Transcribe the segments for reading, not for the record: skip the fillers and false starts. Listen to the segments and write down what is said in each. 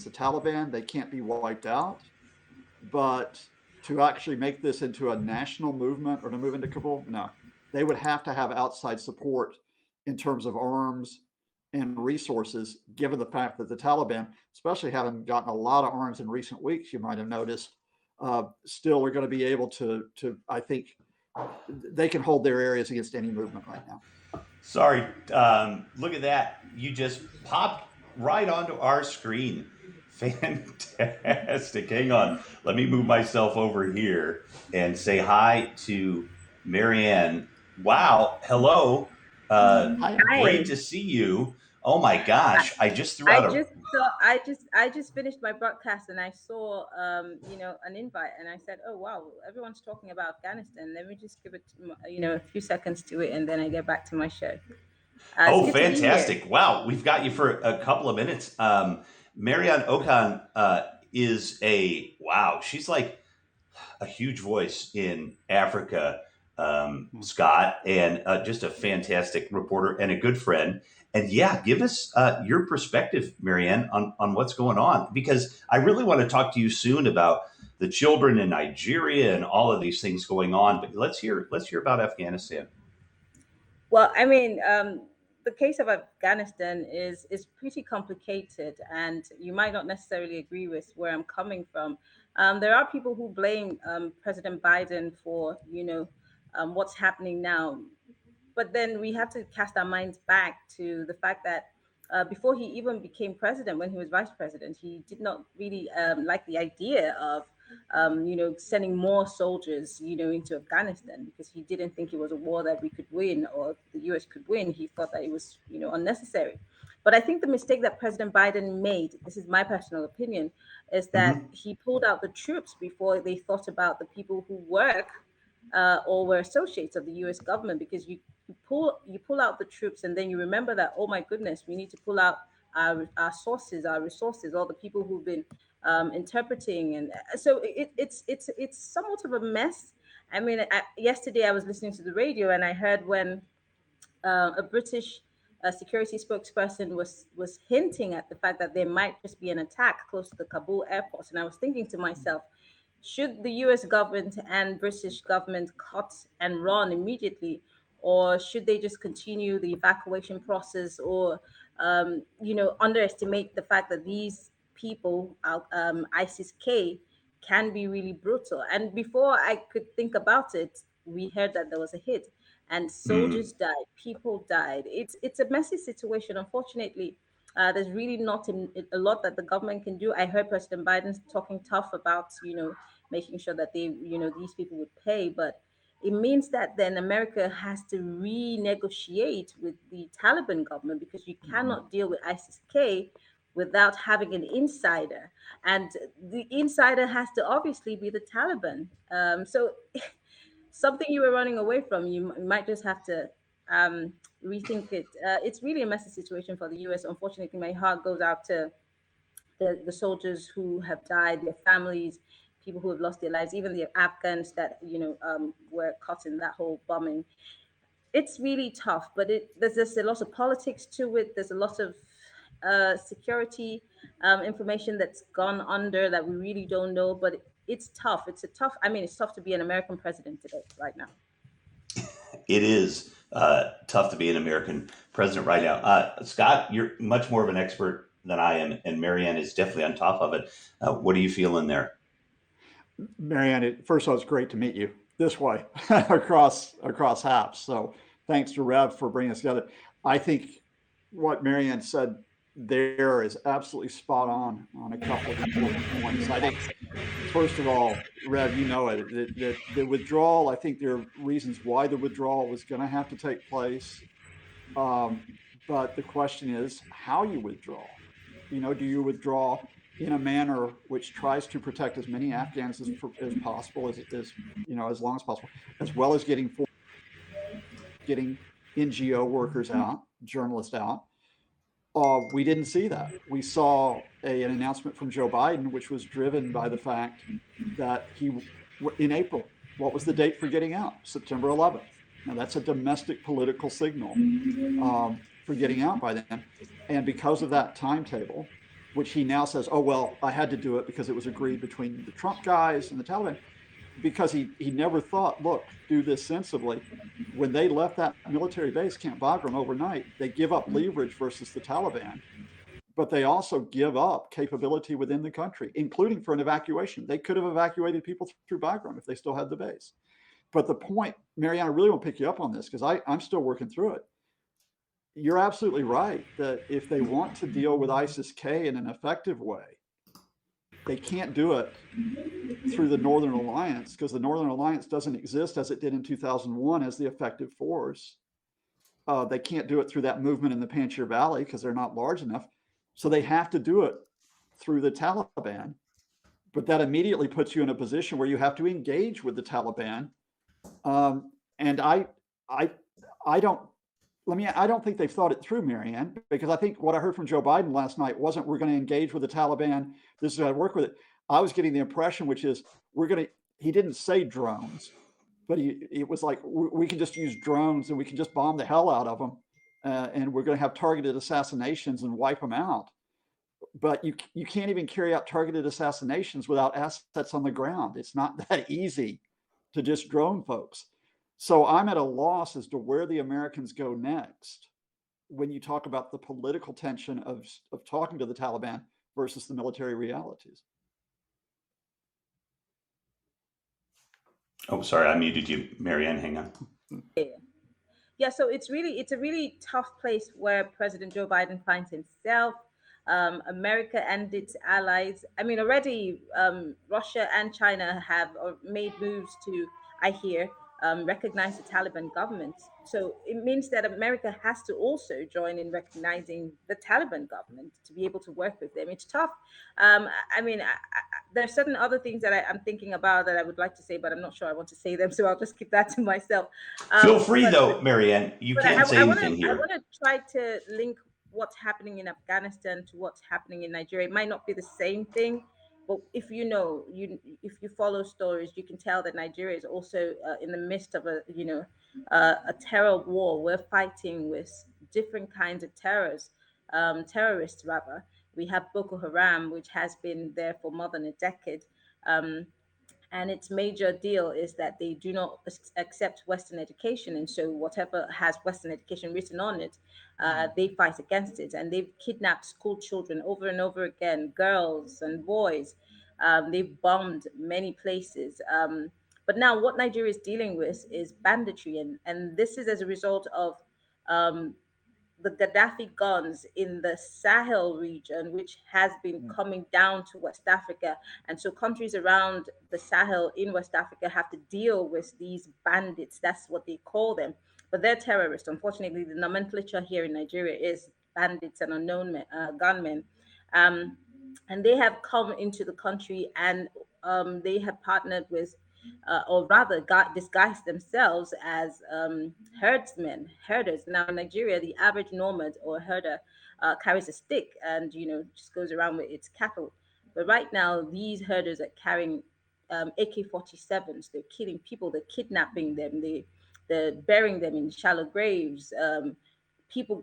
the Taliban. They can't be wiped out. But to actually make this into a national movement or to move into Kabul, no. They would have to have outside support in terms of arms and resources, given the fact that the Taliban, especially having gotten a lot of arms in recent weeks, you might have noticed, still are going to be able I think, they can hold their areas against any movement right now. Sorry, look at that. You just popped right onto our screen. Fantastic. Hang on. Let me move myself over here and say hi to Marianne. Wow. Hello. Hi. Great Hi. to see you. Oh my gosh. I just threw I out a. just saw I just finished my broadcast and I saw an invite and I said, "Oh wow, everyone's talking about Afghanistan. Let me just give it a few seconds to it and then I get back to my show." It's Oh, good to be here. fantastic. Wow. We've got you for a couple of minutes. Marianne Okan is wow, she's like a huge voice in Africa, Scott, and just a fantastic reporter and a good friend. And yeah, give us your perspective, Marianne, on what's going on, because I really want to talk to you soon about the children in Nigeria and all of these things going on. But let's hear about Afghanistan. Well, the case of Afghanistan is pretty complicated, and you might not necessarily agree with where I'm coming from. There are people who blame President Biden for what's happening now, but then we have to cast our minds back to the fact that before he even became president, when he was vice president, he did not really like the idea of sending more soldiers, into Afghanistan because he didn't think it was a war that we could win or the U.S. could win. He thought that it was, unnecessary. But I think the mistake that President Biden made, this is my personal opinion, is that Mm-hmm. he pulled out the troops before they thought about the people who work or were associates of the U.S. government, because you pull out the troops and then you remember that, oh my goodness, we need to pull out our sources, our resources, all the people who've been interpreting, and so it's somewhat of a mess. Yesterday I was listening to the radio and I heard when a British security spokesperson was hinting at the fact that there might just be an attack close to the Kabul airport, and I was thinking to myself, should the US government and British government cut and run immediately, or should they just continue the evacuation process, or underestimate the fact that these people, ISIS K, can be really brutal? And before I could think about it, we heard that there was a hit and Mm. soldiers died, people died. It's a messy situation, unfortunately. There's really not a lot that the government can do. I heard President Biden talking tough about making sure that these people would pay, but it means that then America has to renegotiate with the Taliban government, because you Mhm. cannot deal with ISIS K without having an insider, and the insider has to obviously be the Taliban. So something you were running away from, you might just have to um, rethink it. It's really a messy situation for the US. Unfortunately, my heart goes out to the soldiers who have died, their families, people who have lost their lives, even the Afghans that were caught in that whole bombing. It's really tough, but there's just a lot of politics to it. There's a lot of security information that's gone under that we really don't know, but it's tough. It's tough to be an American president today, right now. It is tough to be an American president right now. Scott, you're much more of an expert than I am, and Marianne is definitely on top of it. What are you feeling there? Marianne, first of all, it's great to meet you this way across HAPS. So thanks to Rev for bringing us together. I think what Marianne said there is absolutely spot on a couple of important points. I think, first of all, Rev, you know it, that the withdrawal, I think there are reasons why the withdrawal was going to have to take place. Um, but the question is how you withdraw. Do you withdraw in a manner which tries to protect as many Afghans as possible, as long as possible, as well as getting NGO workers out, journalists out? We didn't see that. We saw an announcement from Joe Biden, which was driven by the fact that in April, what was the date for getting out? September 11th. Now, that's a domestic political signal for getting out by then. And because of that timetable, which he now says, oh, well, I had to do it because it was agreed between the Trump guys and the Taliban, because he never thought, look, do this sensibly. When they left that military base, Camp Bagram, overnight, they give up leverage versus the Taliban, but they also give up capability within the country, including for an evacuation. They could have evacuated people through Bagram if they still had the base. But the point, Marianne, I really want to pick you up on this because I'm still working through it. You're absolutely right that if they want to deal with ISIS-K in an effective way, they can't do it through the Northern Alliance because the Northern Alliance doesn't exist as it did in 2001 as the effective force. They can't do it through that movement in the Panjshir Valley because they're not large enough. So they have to do it through the Taliban. But that immediately puts you in a position where you have to engage with the Taliban. And I don't think they've thought it through, Marianne, because I think what I heard from Joe Biden last night wasn't we're going to engage with the Taliban. This is how to work with it. I was getting the impression, which is he didn't say drones, but it was like, we can just use drones and we can just bomb the hell out of them. And we're going to have targeted assassinations and wipe them out. But you can't even carry out targeted assassinations without assets on the ground. It's not that easy to just drone folks. So I'm at a loss as to where the Americans go next when you talk about the political tension of talking to the Taliban versus the military realities. Oh, sorry, I muted you, Marianne. Hang on. Yeah, so it's a really tough place where President Joe Biden finds himself. America and its allies. I mean, already Russia and China have made moves to, I hear, recognize the Taliban government. So it means that America has to also join in recognizing the Taliban government to be able to work with them. It's tough. I mean, there are certain other things that I'm thinking about that I would like to say, but I'm not sure I want to say them. So I'll just keep that to myself. Feel free, though, Marianne. You can say anything here. I want to try to link what's happening in Afghanistan to what's happening in Nigeria. It might not be the same thing, but if you follow stories, you can tell that Nigeria is also in the midst of a terror war. We're fighting with different kinds of terrorists rather. We have Boko Haram, which has been there for more than a decade. And its major deal is that they do not accept Western education. And so whatever has Western education written on it, they fight against it. And they've kidnapped school children over and over again, girls and boys. They've bombed many places. But now what Nigeria is dealing with is banditry. And this is as a result of the Gaddafi guns in the Sahel region, which has been coming down to West Africa. And so countries around the Sahel in West Africa have to deal with these bandits. That's what they call them. But they're terrorists. Unfortunately, the nomenclature here in Nigeria is bandits and unknown gunmen. And they have come into the country and they have partnered with or rather disguise themselves as herders. Now in Nigeria, the average nomad or herder carries a stick and just goes around with its cattle. But right now, these herders are carrying AK-47s. They're killing people. They're kidnapping them. They're burying them in shallow graves.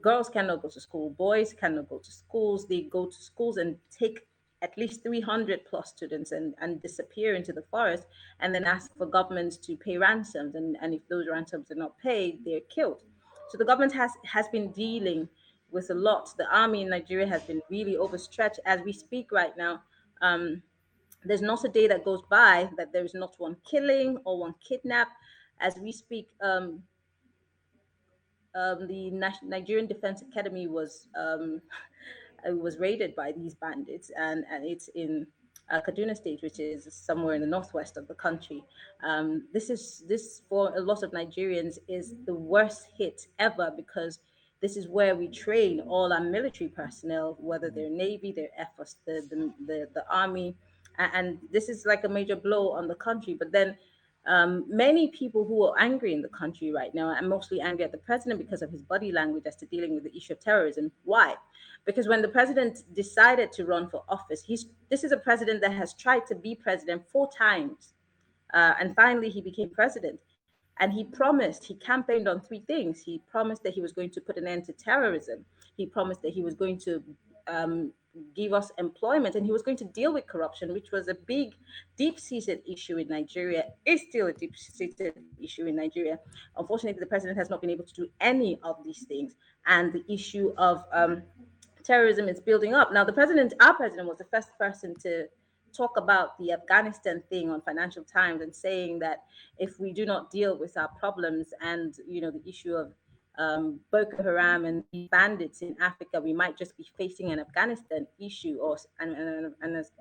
Girls cannot go to school. Boys cannot go to schools. They go to schools and take at least 300 plus students and disappear into the forest and then ask for governments to pay ransoms. And if those ransoms are not paid, they're killed. So the government has been dealing with a lot. The army in Nigeria has been really overstretched. As we speak right now, there's not a day that goes by that there is not one killing or one kidnap. As we speak, the Nigerian Defense Academy was raided by these bandits, and it's in Kaduna State, which is somewhere in the northwest of the country. This for a lot of Nigerians is the worst hit ever because this is where we train all our military personnel, whether they're Navy, they're Air Force, the Army, and this is like a major blow on the country. But then many people who are angry in the country right now are mostly angry at the president because of his body language as to dealing with the issue of terrorism. Why? Because when the president decided to run for office, this is a president that has tried to be president 4 times. And finally, he became president. And he campaigned on 3 things. He promised that he was going to put an end to terrorism. He promised that he was going to give us employment, and he was going to deal with corruption, which was a big, deep-seated issue in Nigeria, is still a deep-seated issue in Nigeria. Unfortunately, the president has not been able to do any of these things, and the issue of terrorism is building up. Now, our president, was the first person to talk about the Afghanistan thing on Financial Times, and saying that if we do not deal with our problems and the issue of Boko Haram and the bandits in Africa, we might just be facing an Afghanistan issue or an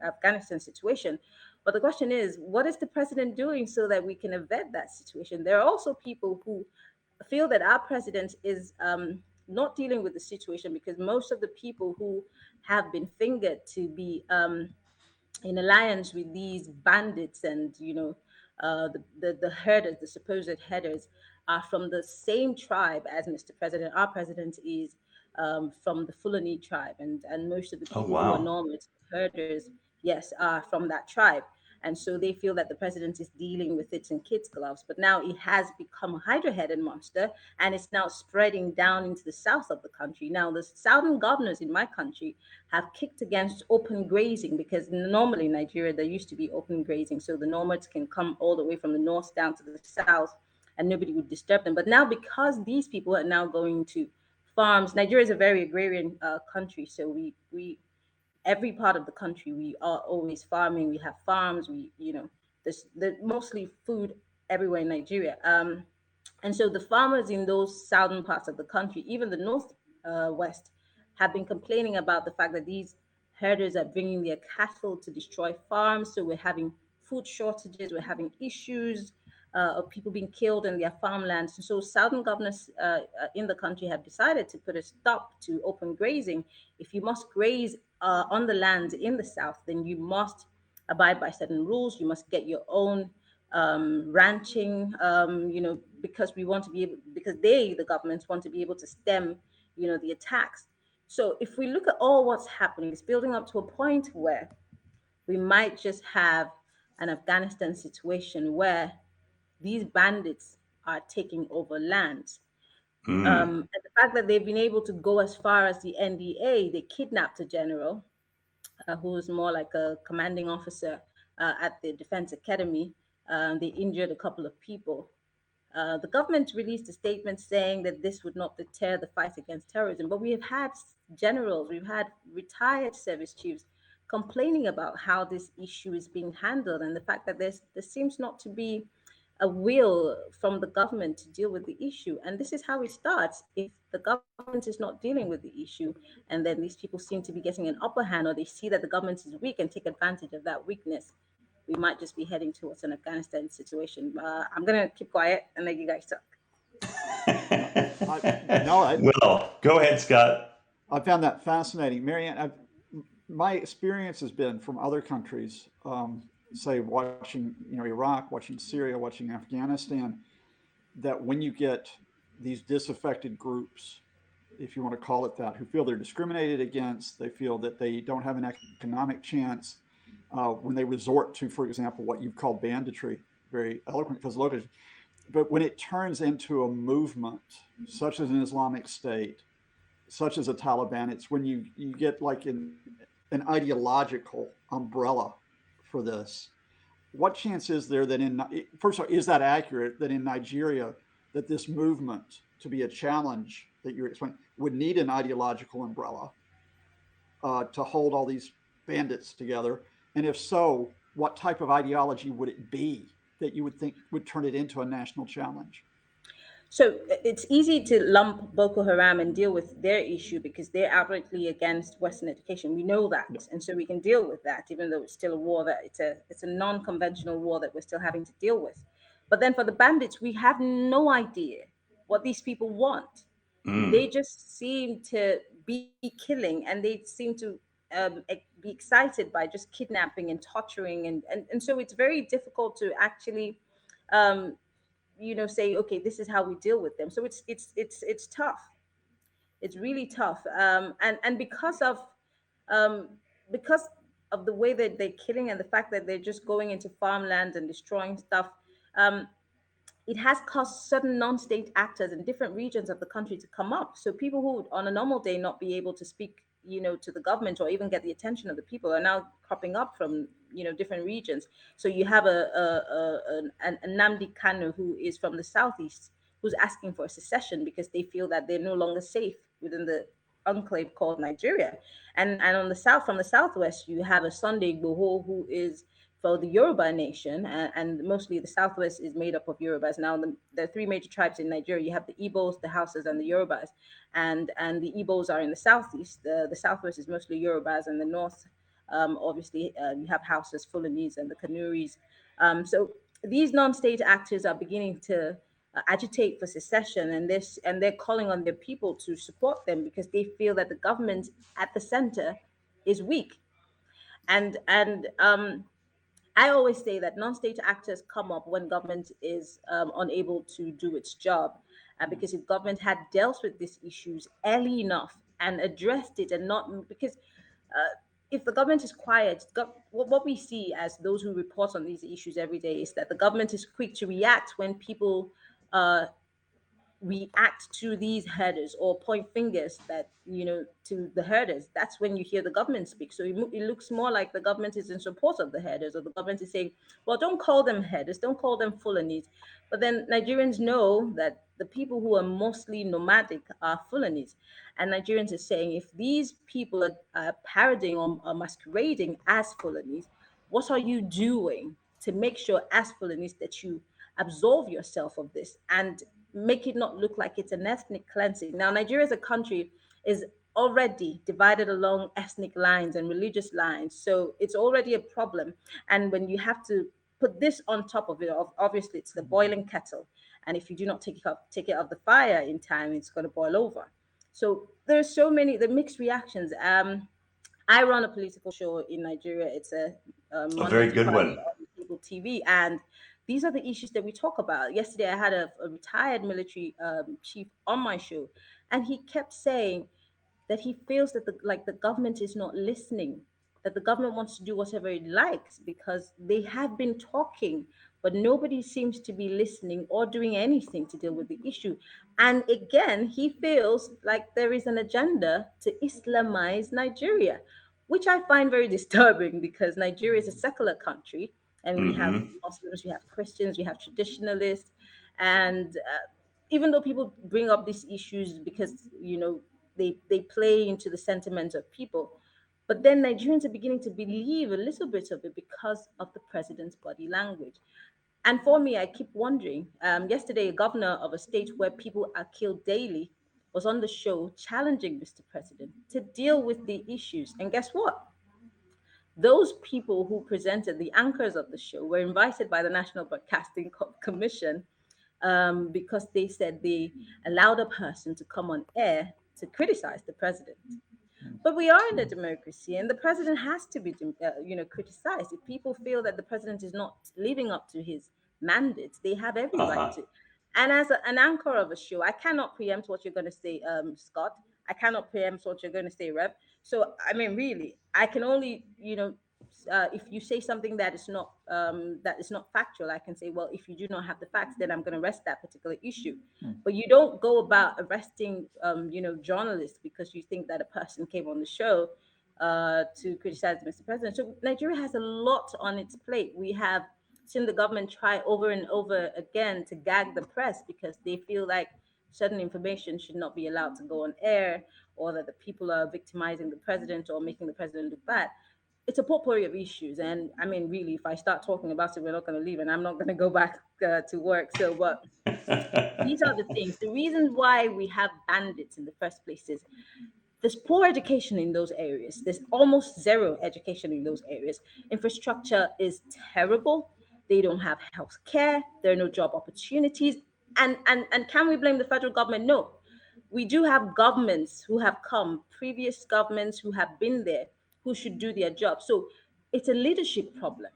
Afghanistan situation. But the question is, what is the president doing so that we can avert that situation? There are also people who feel that our president is not dealing with the situation, because most of the people who have been fingered to be in alliance with these bandits and the herders, the supposed herders, are from the same tribe as Mr. President. Our president is from the Fulani tribe, and most of the Oh, people who are wow. nomads, herders, yes, are from that tribe. And so they feel that the president is dealing with it in kids' gloves. But now it has become a hydra-headed monster, and it's now spreading down into the south of the country. Now, the southern governors in my country have kicked against open grazing, because normally in Nigeria there used to be open grazing, so the nomads can come all the way from the north down to the south, and nobody would disturb them. But now, because these people are now going to farms, Nigeria is a very agrarian country, so we every part of the country we are always farming. We have farms. There's mostly food everywhere in Nigeria. And so the farmers in those southern parts of the country, even the north west, have been complaining about the fact that these herders are bringing their cattle to destroy farms. So we're having food shortages, we're having issues of people being killed in their farmlands. And so southern governors in the country have decided to put a stop to open grazing. If you must graze on the land in the south, then you must abide by certain rules. You must get your own ranching, because we want to be able, because the governments want to be able to stem, the attacks. So if we look at all what's happening, it's building up to a point where we might just have an Afghanistan situation where these bandits are taking over lands. Mm. And the fact that they've been able to go as far as the NDA, they kidnapped a general who was more like a commanding officer at the Defense Academy. They injured a couple of people. The government released a statement saying that this would not deter the fight against terrorism. But we have had generals, we've had retired service chiefs complaining about how this issue is being handled, and the fact that there seems not to be a will from the government to deal with the issue. And this is how it starts. If the government is not dealing with the issue, and then these people seem to be getting an upper hand, or they see that the government is weak and take advantage of that weakness, we might just be heading towards an Afghanistan situation. I'm gonna keep quiet and let you guys talk. No, Well, go ahead, Scott. I found that fascinating, Marianne. My experience has been from other countries, say watching Iraq, watching Syria, watching Afghanistan, that when you get these disaffected groups, if you want to call it that, who feel they're discriminated against, they feel that they don't have an economic chance, when they resort to, for example, what you've called banditry, very eloquent because local. But when it turns into a movement, such as an Islamic State, such as a Taliban, it's when you get like an ideological umbrella for this. What chance is there that first of all, is that accurate that in Nigeria that this movement to be a challenge that you're explaining would need an ideological umbrella to hold all these bandits together? And if so, what type of ideology would it be that you would think would turn it into a national challenge? So it's easy to lump Boko Haram and deal with their issue because they're outrightly against Western education. We know Yeah. that, and so we can deal with that, even though it's still a war that it's a non-conventional war that we're still having to deal with. But then for the bandits, we have no idea what these people want. They Mm. just seem to be killing, and they seem to be excited by just kidnapping and torturing, and so it's very difficult to actually um, say, okay, this is how we deal with them. So it's tough. It's really tough. And um because of the way that they're killing and the fact that they're just going into farmlands and destroying stuff, um it has caused certain non-state actors in different regions of the country to come up. So people who would on a normal day not be able to speak, to the government or even get the attention of the people are now cropping up from different regions. So you have a Nnamdi Kanu who is from the southeast, who's asking for a secession because they feel that they're no longer safe within the enclave called Nigeria. And on the south, from the southwest, you have a Sunday Igboho who is for the Yoruba nation, and mostly the southwest is made up of Yorubas. Now, there are three major tribes in Nigeria. You have the Igbos, the Hausas, and the Yorubas. And the Igbos are in the southeast. The southwest is mostly Yorubas, and the north, obviously, you have Hausas, Fulanese, and the Kanuris. So these non-state actors are beginning to agitate for secession, and they're calling on their people to support them because they feel that the government at the center is weak. And I always say that non-state actors come up when government is unable to do its job, because if government had dealt with these issues early enough and addressed it, and not because if the government is quiet, what we see as those who report on these issues every day is that the government is quick to react when people uh, react to these herders or point fingers that to the herders. That's when you hear the government speak. So it looks more like the government is in support of the herders, or the government is saying, well, don't call them herders, don't call them Fulanis. But then Nigerians know that the people who are mostly nomadic are Fulanis, and Nigerians are saying, if these people are parodying or masquerading as Fulanis, what are you doing to make sure as Fulanis that you absolve yourself of this and make it not look like it's an ethnic cleansing? Now, Nigeria as a country is already divided along ethnic lines and religious lines, so it's already a problem. And when you have to put this on top of it, obviously it's the boiling kettle, and if you do not take it off the fire in time, it's going to boil over. So there's so many the mixed reactions. I run a political show in Nigeria. It's A Monday very to good Friday one. on cable TV, and these are the issues that we talk about. Yesterday, I had a retired military chief on my show, and he kept saying that he feels that the government is not listening, that the government wants to do whatever it likes because they have been talking, but nobody seems to be listening or doing anything to deal with the issue. And again, he feels like there is an agenda to Islamize Nigeria, which I find very disturbing because Nigeria is a secular country, and we have Hmm. Muslims, we have Christians, we have traditionalists, and even though people bring up these issues because they play into the sentiment of people, but then Nigerians are beginning to believe a little bit of it because of the president's body language. And for me, I keep wondering. Yesterday, a governor of a state where people are killed daily was on the show challenging Mr. President to deal with the issues. And guess what? Those people who presented, the anchors of the show, were invited by the National Broadcasting Commission, because they said they allowed a person to come on air to criticize the president. But we are in a democracy, and the president has to be, criticized. If people feel that the president is not living up to his mandate, they have every right Uh-huh. to. And as an anchor of a show, I cannot preempt what you're going to say, Scott. I cannot preempt what you're going to say, Rev. So, I mean, really, I can only, if you say something that is not factual, I can say, well, if you do not have the facts, then I'm going to arrest that particular issue. But you don't go about arresting, journalists because you think that a person came on the show to criticize Mr. President. So Nigeria has a lot on its plate. We have seen the government try over and over again to gag the press because they feel like certain information should not be allowed to go on air, or that the people are victimizing the president or making the president look bad. It's a potpourri of issues, and I mean, really, if I start talking about it, we're not going to leave, and I'm not going to go back to work. So, but these are the things. The reasons why we have bandits in the first place is there's poor education in those areas. There's almost zero education in those areas. Infrastructure is terrible. They don't have health care. There are no job opportunities. And can we blame the federal government? No. We do have governments who have come, previous governments who have been there, who should do their job. So it's a leadership problem.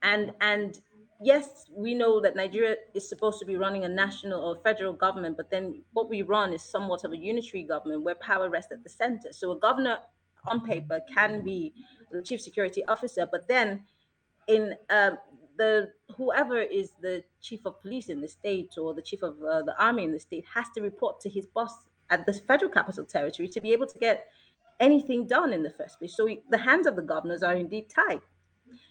And yes, we know that Nigeria is supposed to be running a national or federal government, but then what we run is somewhat of a unitary government where power rests at the center. So a governor on paper can be the chief security officer, but then in the whoever is the chief of police in the state, or the chief of the army in the state, has to report to his boss at the federal capital territory to be able to get anything done in the first place. So the hands of the governors are indeed tied.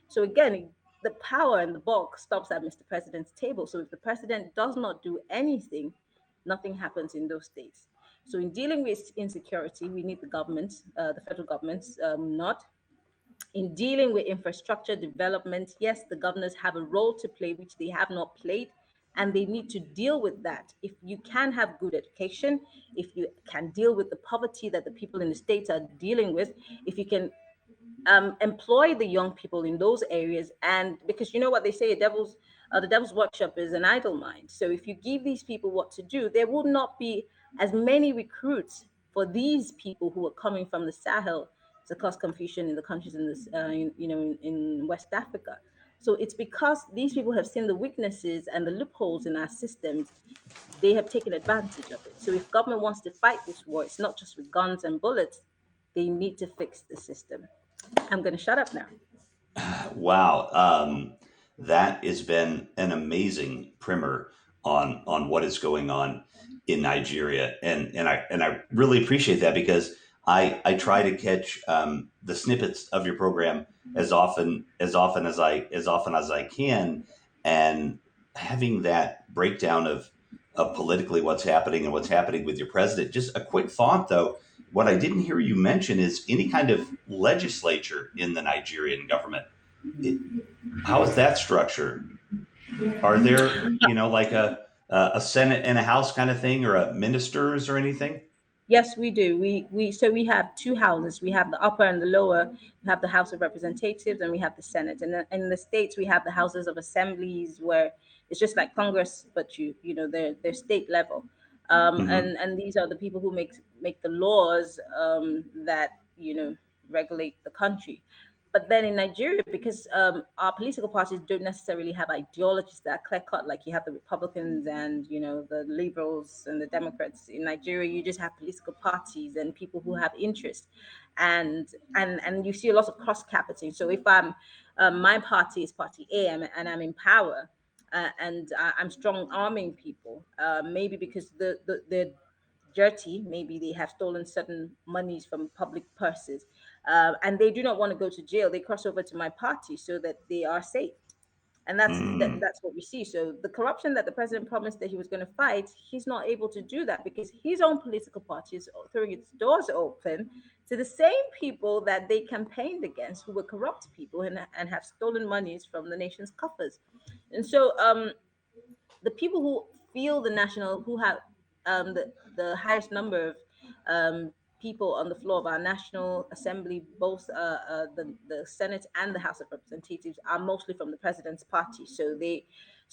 So again, the power and the bulk stops at Mr. President's table. So if the president does not do anything, nothing happens in those states. So in dealing with insecurity, we need the government, the federal government's nod. In dealing with infrastructure development, yes, the governors have a role to play, which they have not played, and they need to deal with that. If you can have good education, if you can deal with the poverty that the people in the states are dealing with, if you can employ the young people in those areas, and because you know what they say, the devil's workshop is an idle mind. So if you give these people what to do, there will not be as many recruits for these people who are coming from the Sahel to cause confusion in the countries in this, in West Africa. So it's because these people have seen the weaknesses and the loopholes in our systems. They have taken advantage of it. So if government wants to fight this war, it's not just with guns and bullets. They need to fix the system. I'm going to shut up now. Wow, that has been an amazing primer on what is going on in Nigeria, and I really appreciate that because I try to catch the snippets of your program as often as I can, and having that breakdown of politically what's happening and what's happening with your president. Just a quick thought though. What I didn't hear you mention is any kind of legislature in the Nigerian government. It, how is that structured? Are there, like a Senate and a House kind of thing, or a ministers or anything? Yes, we do. We have two houses. We have the upper and the lower. We have the House of Representatives and we have the Senate. And in the states, we have the houses of assemblies where it's just like Congress, but they're state level. Hmm. And these are the people who make the laws that regulate the country. But then in Nigeria, because our political parties don't necessarily have ideologies that are clear cut, like you have the Republicans and the liberals and the Democrats in Nigeria, you just have political parties and people who have interest, and you see a lot of cross capiting. So if my party is Party A, and I'm in power, and I'm strong arming people, maybe because the dirty, maybe they have stolen certain monies from public purses, and they do not want to go to jail. They cross over to my party so that they are safe, and that's what we see. So the corruption that the president promised that he was going to fight, he's not able to do that because his own political party is throwing its doors open to the same people that they campaigned against, who were corrupt people and have stolen monies from the nation's coffers. And so the people who feel the national, who have the highest number of people on the floor of our National Assembly, both the Senate and the House of Representatives, are mostly from the president's party. So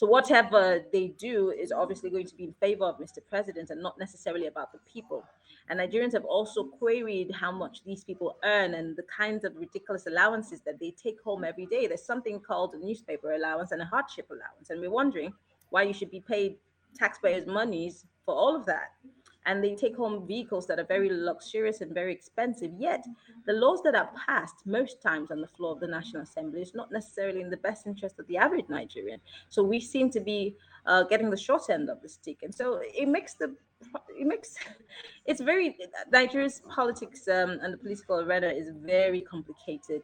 whatever they do is obviously going to be in favor of Mr. President and not necessarily about the people. And Nigerians have also queried how much these people earn and the kinds of ridiculous allowances that they take home every day. There's something called a newspaper allowance and a hardship allowance, and we're wondering why you should be paid taxpayers' monies for all of that. And they take home vehicles that are very luxurious and very expensive. Yet, the laws that are passed most times on the floor of the National Assembly is not necessarily in the best interest of the average Nigerian. So we seem to be getting the short end of the stick, and so it makes it's very Nigeria's politics and the political arena is very complicated.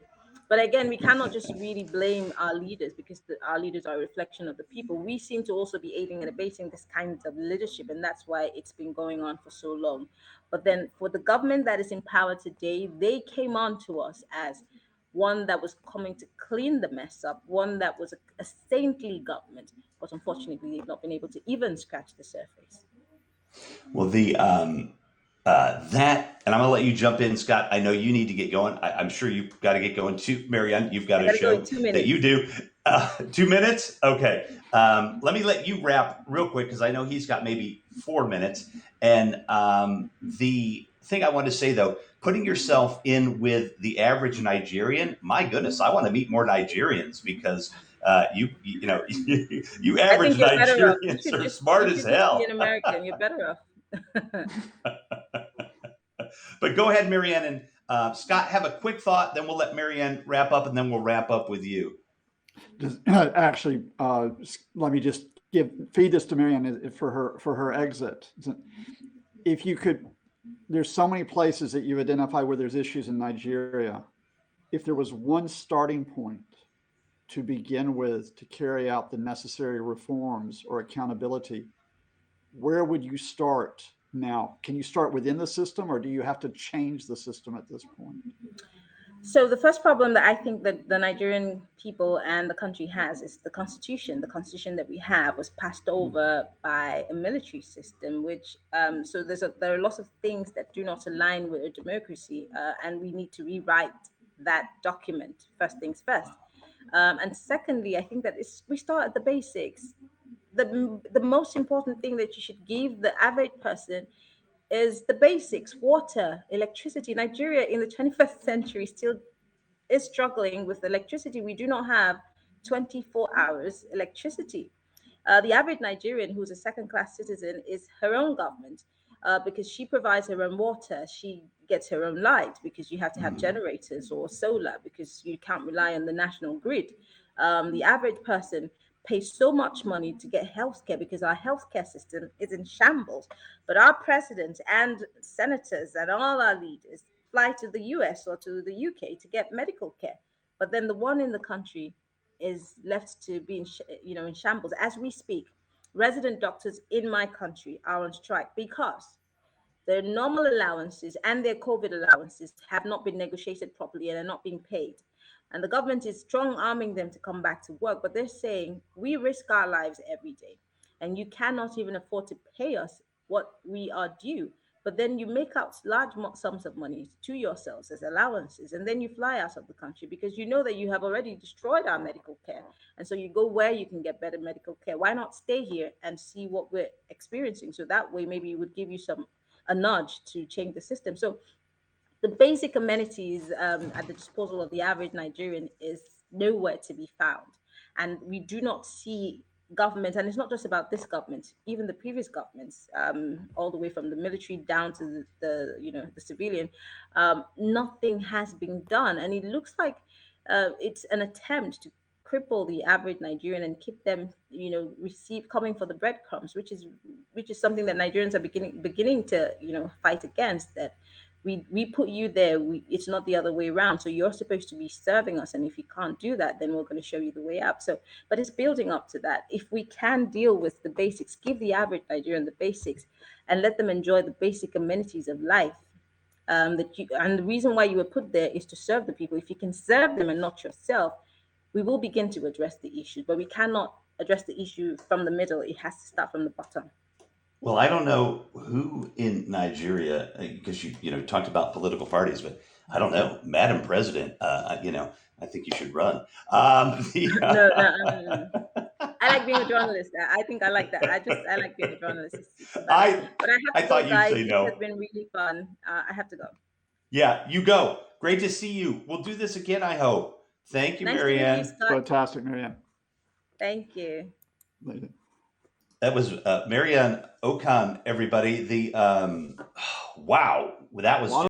But again, we cannot just really blame our leaders because our leaders are a reflection of the people. We seem to also be aiding and abetting this kind of leadership, and that's why it's been going on for so long. But then for the government that is in power today, they came on to us as one that was coming to clean the mess up, one that was a saintly government. But unfortunately, they've not been able to even scratch the surface. Well, that, and I'm gonna let you jump in, Scott. I know you need to get going. I'm sure you've got to get going too, Marianne. You've got I a got to go in show two that you minutes. do. 2 minutes, okay. Let me let you wrap real quick because I know he's got maybe 4 minutes. And the thing I want to say though, putting yourself in with the average Nigerian, my goodness, I want to meet more Nigerians because you I think average you're better off. Nigerians are smart You as should just be an hell. American. You're better off. But go ahead, Marianne, and Scott, have a quick thought. Then we'll let Marianne wrap up, and then we'll wrap up with you. Just, actually, let me just feed this to Marianne for her exit. If you could there's so many places that you identify where there's issues in Nigeria. If there was one starting point to begin with to carry out the necessary reforms or accountability, where would you start now? Can you start within the system, or do you have to change the system at this point? So the first problem that I think that the Nigerian people and the country has is the constitution. The constitution that we have was passed over by a military system, which so there are lots of things that do not align with a democracy, and we need to rewrite that document. First things first, and secondly, I think that we start at the basics. The most important thing that you should give the average person is the basics: water, electricity. Nigeria in the 21st century still is struggling with electricity. We do not have 24 hours electricity. The average Nigerian who's a second class citizen is her own government, because she provides her own water, she gets her own light because you have to have generators or solar because you can't rely on the national grid. The average person pays so much money to get healthcare because our healthcare system is in shambles. But our president and senators and all our leaders fly to the US or to the UK to get medical care. But then the one in the country is left to be in shambles as we speak. Resident doctors in my country are on strike because their normal allowances and their COVID allowances have not been negotiated properly and are not being paid. And the government is strong arming them to come back to work, but they're saying we risk our lives every day, and you cannot even afford to pay us what we are due. But then you make out large sums of money to yourselves as allowances, and then you fly out of the country because you know that you have already destroyed our medical care. And so you go where you can get better medical care. Why not stay here and see what we're experiencing? So that way, maybe it would give you a nudge to change the system. So the basic amenities at the disposal of the average Nigerian is nowhere to be found. And we do not see government, and it's not just about this government, even the previous governments, all the way from the military down to the civilian, nothing has been done. And it looks like it's an attempt to cripple the average Nigerian and keep them, receive coming for the breadcrumbs, which is something that Nigerians are beginning to, fight against. That we put you there. It's not the other way around. So you're supposed to be serving us, and if you can't do that, then we're going to show you the way out. So, but it's building up to that. If we can deal with the basics, give the average Nigerian the basics, and let them enjoy the basic amenities of life. And the reason why you were put there is to serve the people. If you can serve them and not yourself, we will begin to address the issues. But we cannot address the issue from the middle. It has to start from the bottom. Well, I don't know who in Nigeria, because talked about political parties, but I don't know, Madam President. I think you should run. No, no. I like being a journalist. I think I like that. I like being a journalist. It's fun. I But I have I to thought go, you'd guys. say This no. has been really fun. I have to go. Yeah, you go. Great to see you. We'll do this again, I hope. Thank you, Nice to meet you, Marianne. Scott. Fantastic, Marianne. Thank you. That was Marianne Okan, everybody. The wow, that was